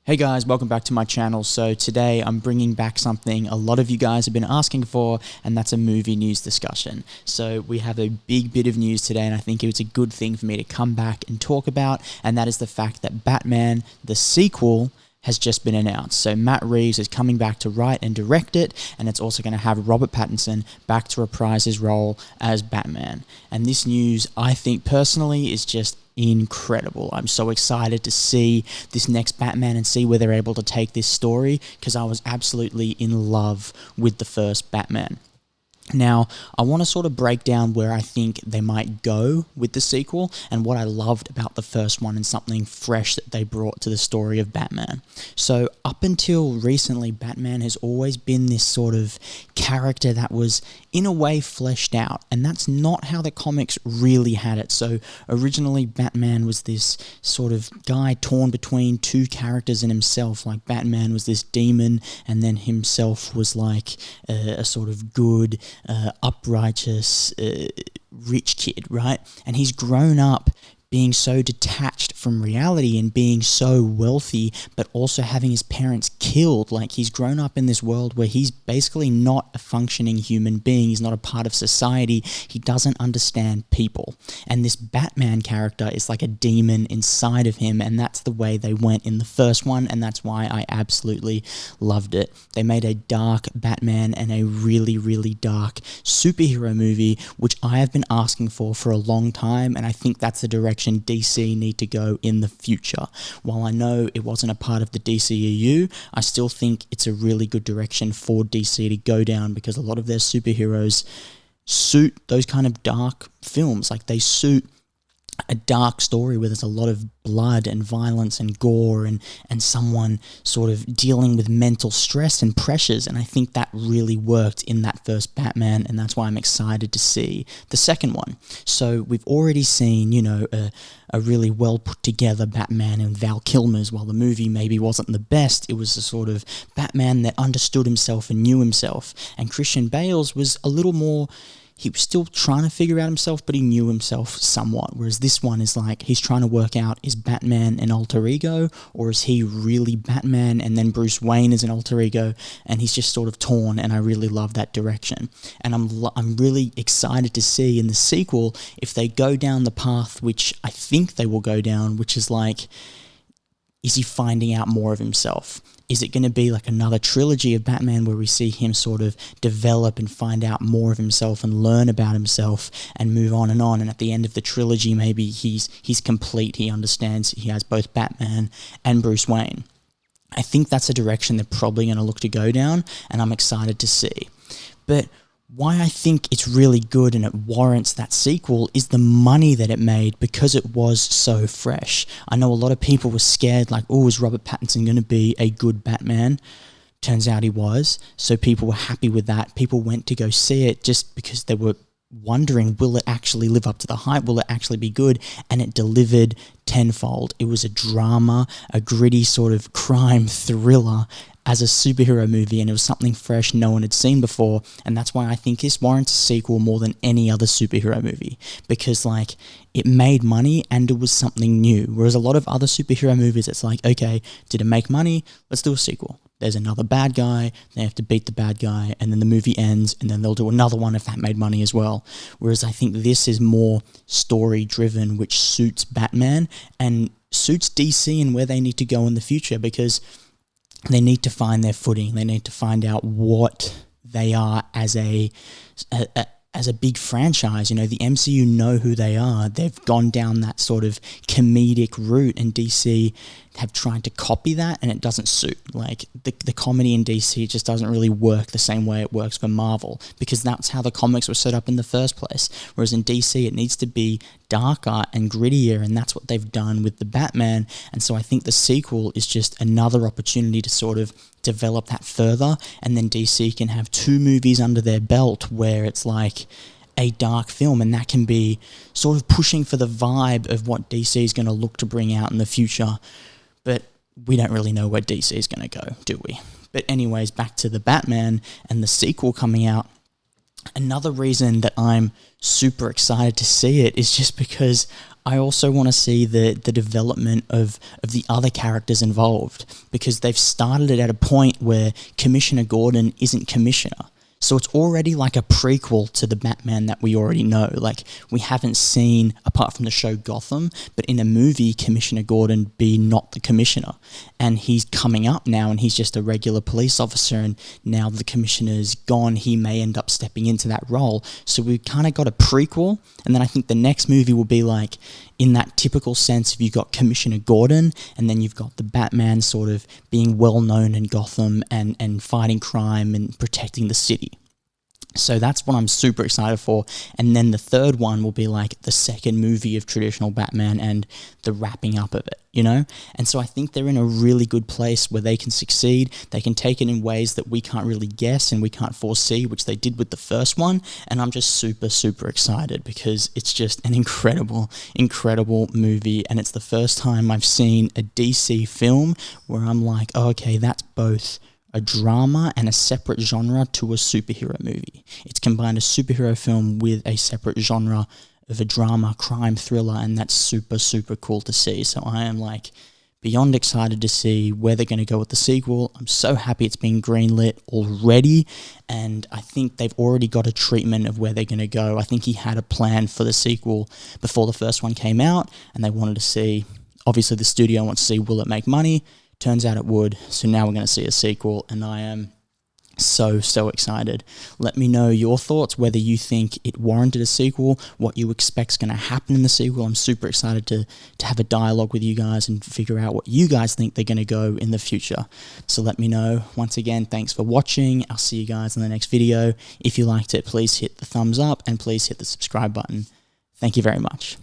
Hey guys, welcome back to my channel. So today I'm bringing back something a lot of you guys have been asking for, and that's a movie news discussion. So we have a big bit of news today, and I think it's a good thing for me to come back and talk about, and that is the fact that Batman, the sequel, has just been announced. So Matt Reeves is coming back to write and direct it, and it's also going to have Robert Pattinson back to reprise his role as Batman. And this news, I think personally, is just incredible. I'm so excited to see this next Batman and see where they're able to take this story, because I was absolutely in love with the first Batman. Now, I want to sort of break down where I think they might go with the sequel and what I loved about the first one and something fresh that they brought to the story of Batman. So, up until recently, Batman has always been this sort of character that was, in a way, fleshed out, and that's not how the comics really had it. So, originally, Batman was this sort of guy torn between two characters in himself. Like, Batman was this demon, and then himself was like a sort of good, uprighteous, rich kid, right? And he's grown up being so detached from reality and being so wealthy, but also having his parents killed. Like, he's grown up in this world where he's basically not a functioning human being. He's not a part of society. He doesn't understand people. And this Batman character is like a demon inside of him, and that's the way they went in the first one, and that's why I absolutely loved it. They made a dark Batman and a really, really dark superhero movie, which I have been asking for a long time, and I think that's the direction DC need to go in the future. While I know it wasn't a part of the DCEU, I still think it's a really good direction for DC to go down, because a lot of their superheroes suit those kind of dark films. Like, they suit a dark story where there's a lot of blood and violence and gore and someone sort of dealing with mental stress and pressures, and I think that really worked in that first Batman, and that's why I'm excited to see the second one. So we've already seen, a really well put together Batman and Val Kilmer's. While the movie maybe wasn't the best, it was a sort of Batman that understood himself and knew himself, and Christian Bale's was a little more. He was still trying to figure out himself, but he knew himself somewhat. Whereas this one is like, he's trying to work out, is Batman an alter ego, or is he really Batman and then Bruce Wayne is an alter ego, and he's just sort of torn, and I really love that direction. And I'm really excited to see in the sequel if they go down the path which I think they will go down, which is like, is he finding out more of himself? Is it going to be like another trilogy of Batman where we see him sort of develop and find out more of himself and learn about himself and move on, and at the end of the trilogy maybe he's complete, he understands he has both Batman and Bruce Wayne? I think that's a direction they're probably going to look to go down, and I'm excited to see. But why I think it's really good and it warrants that sequel is the money that it made, because it was so fresh. I know a lot of people were scared, like, oh, is Robert Pattinson going to be a good Batman? Turns out he was, so people were happy with that. People went to go see it just because they were wondering, will it actually live up to the hype? Will it actually be good? And it delivered tenfold. It was a drama, a gritty sort of crime thriller as a superhero movie, and it was something fresh no one had seen before, and that's why I think this warrants a sequel more than any other superhero movie, because like, it made money and it was something new. Whereas a lot of other superhero movies, it's like, okay, did it make money? Let's do a sequel. There's another bad guy, they have to beat the bad guy, and then the movie ends, and then they'll do another one if that made money as well. Whereas I think this is more story-driven, which suits Batman and suits DC and where they need to go in the future, because they need to find their footing. They need to find out what they are as a big franchise. The MCU know who they are. They've gone down that sort of comedic route, and DC have tried to copy that, and it doesn't suit. Like, the comedy in DC just doesn't really work the same way it works for Marvel, because that's how the comics were set up in the first place. Whereas in DC, it needs to be darker and grittier, and that's what they've done with the Batman. And so I think the sequel is just another opportunity to sort of develop that further, and then DC can have 2 movies under their belt where it's like a dark film, and that can be sort of pushing for the vibe of what DC is going to look to bring out in the future. But we don't really know where DC is going to go, do we? But anyways, back to the Batman and the sequel coming out. Another reason that I'm super excited to see it is just because I also want to see the development of the other characters involved, because they've started it at a point where Commissioner Gordon isn't Commissioner. So it's already like a prequel to the Batman that we already know. Like, we haven't seen, apart from the show Gotham, but in a movie, Commissioner Gordon be not the commissioner. And he's coming up now, and he's just a regular police officer, and now the commissioner's gone, he may end up stepping into that role. So we've kind of got a prequel, and then I think the next movie will be like, in that typical sense of, you've got Commissioner Gordon, and then you've got the Batman sort of being well known in Gotham and fighting crime and protecting the city. So that's what I'm super excited for. And then the third one will be like the second movie of traditional Batman and the wrapping up of it, you know? And so I think they're in a really good place where they can succeed. They can take it in ways that we can't really guess and we can't foresee, which they did with the first one. And I'm just super, super excited, because it's just an incredible, incredible movie. And it's the first time I've seen a DC film where I'm like, oh, okay, that's both a drama and a separate genre to a superhero movie. It's combined a superhero film with a separate genre of a drama, crime, thriller, and that's super, super cool to see. So I am like beyond excited to see where they're going to go with the sequel. I'm so happy it's been greenlit already, and I think they've already got a treatment of where they're going to go. I think he had a plan for the sequel before the first one came out, and they wanted to see, obviously the studio wants to see, will it make money? Turns out it would, so now we're going to see a sequel, and I am so, so excited. Let me know your thoughts, whether you think it warranted a sequel, what you expect's going to happen in the sequel. I'm super excited to have a dialogue with you guys and figure out what you guys think they're going to go in the future. So let me know. Once again, thanks for watching. I'll see you guys in the next video. If you liked it, please hit the thumbs up and please hit the subscribe button. Thank you very much.